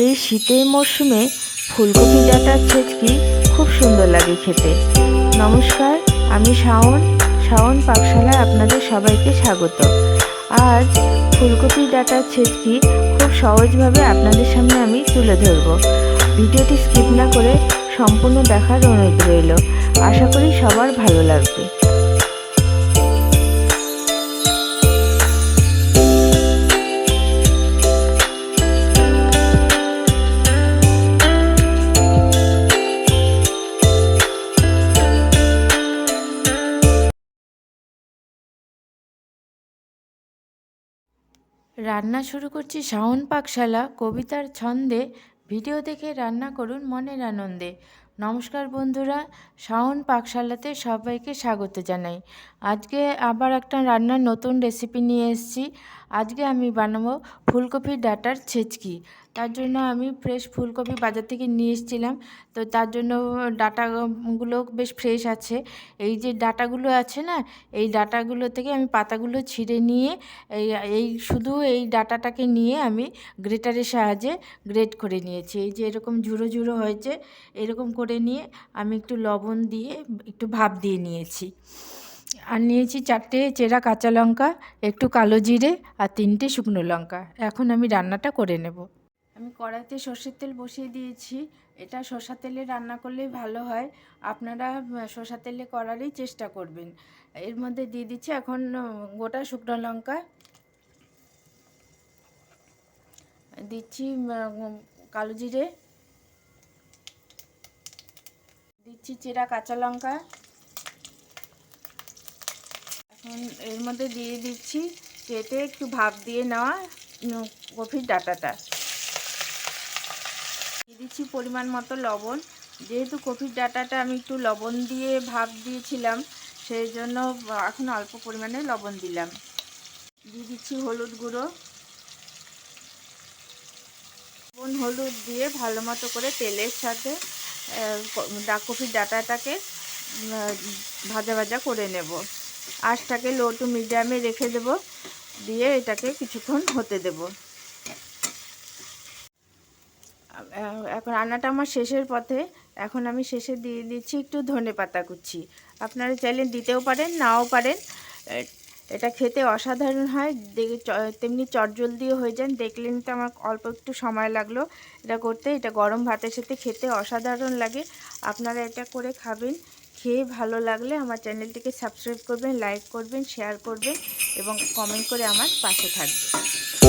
এই শীতের মরশুমে ফুলকপি ডাঁটার ছেচকি খুব সুন্দর লাগে খেতে। নমস্কার, আমি শাওন পাকশালায় আপনাদের সবাইকে স্বাগত। আজ ফুলকপি ডাঁটার ছেচকি খুব সহজভাবে আপনাদের সামনে আমি তুলে ধরব। ভিডিওটি স্কিপ না করে সম্পূর্ণ দেখার অনুরোধ রইল। আশা করি সবার ভালো লাগবে। রান্না শুরু করছি শাওন পাকশালা কবিতার ছন্দে। ভিডিও দেখে রান্না করুন মনের আনন্দে। নমস্কার বন্ধুরা, শাওন পাকশালাতে সবাইকে স্বাগত জানাই। আজকে আবার একটা রান্নার নতুন রেসিপি নিয়ে এসেছি। আজকে আমি বানাবো ফুলকপির ডাঁটার ছেচকি। তার জন্য আমি ফ্রেশ ফুলকপি বাজার থেকে নিয়ে এসেছিলাম। তো তার জন্য ডাঁটাগুলো বেশ ফ্রেশ আছে। এই যে ডাঁটাগুলো আছে না, এই ডাঁটাগুলো থেকে আমি পাতাগুলো ছিঁড়ে নিয়ে এই শুধু এই ডাঁটাটাকে নিয়ে আমি গ্রেটারের সাহায্যে গ্রেট করে নিয়েছি। এই যে এরকম ঝুড়ো ঝুড়ো হয়েছে, এরকম করে নিয়ে আমি একটু লবণ দিয়ে একটু ভাপ দিয়ে নিয়েছি। আর নিয়েছি 4টে চেরা কাঁচা লঙ্কা, একটু কালো জিরে আর 3টে শুকনো লঙ্কা। এখন আমি রান্নাটা করে নেব। আমি কড়াইতে সর্ষের তেল বসিয়ে দিয়েছি। এটা সর্ষের তেলে রান্না করলেই ভালো হয়। আপনারা সর্ষের তেলে করারই চেষ্টা করবেন। এর মধ্যে দিয়ে দিচ্ছি এখন গোটা শুকনো লঙ্কা, দিচ্ছি কালো জিরে, দিচ্ছি চেরা কাঁচা লঙ্কা। এখন এর মধ্যে দিয়ে দিচ্ছি কেটে একটু ভাপ দিয়ে নেওয়া কপির ডাঁটাটা। দিয়ে দিচ্ছি পরিমাণ মতো লবণ। যেহেতু কপির ডাঁটাটা আমি একটু লবণ দিয়ে ভাপ দিয়েছিলাম, সেই জন্য এখন অল্প পরিমাণে লবণ দিলাম। দিয়ে দিচ্ছি হলুদ গুঁড়ো। হলুদ দিয়ে ভালো মতো করে তেলের সাথে কপির ডাঁটাটাকে ভাজা ভাজা করে নেব। আঁচটাকে লো টু মিডিয়ামে রেখে দেব, দিয়ে এটাকে কিছুক্ষণ হতে দেব। এখন রান্নাটা আমার শেষের পথে। এখন আমি শেষে দিয়ে দিচ্ছি একটু ধনেপাতা কুচি। আপনারা চাইলে দিতেও পারেন, নাও পারেন। এটা খেতে অসাধারণ হয়, তেমনি চটজলদিও হয়ে যান। দেখলেন তো আমার অল্প একটু সময় লাগলো এটা করতে। এটা গরম ভাতের সাথে খেতে অসাধারণ লাগে। আপনারা এটা করে খাবেন। খেয়ে ভালো লাগলে আমার চ্যানেলটিকে সাবস্ক্রাইব করবেন, লাইক করবেন, শেয়ার করবেন এবং কমেন্ট করে আমার পাশে থাকবেন।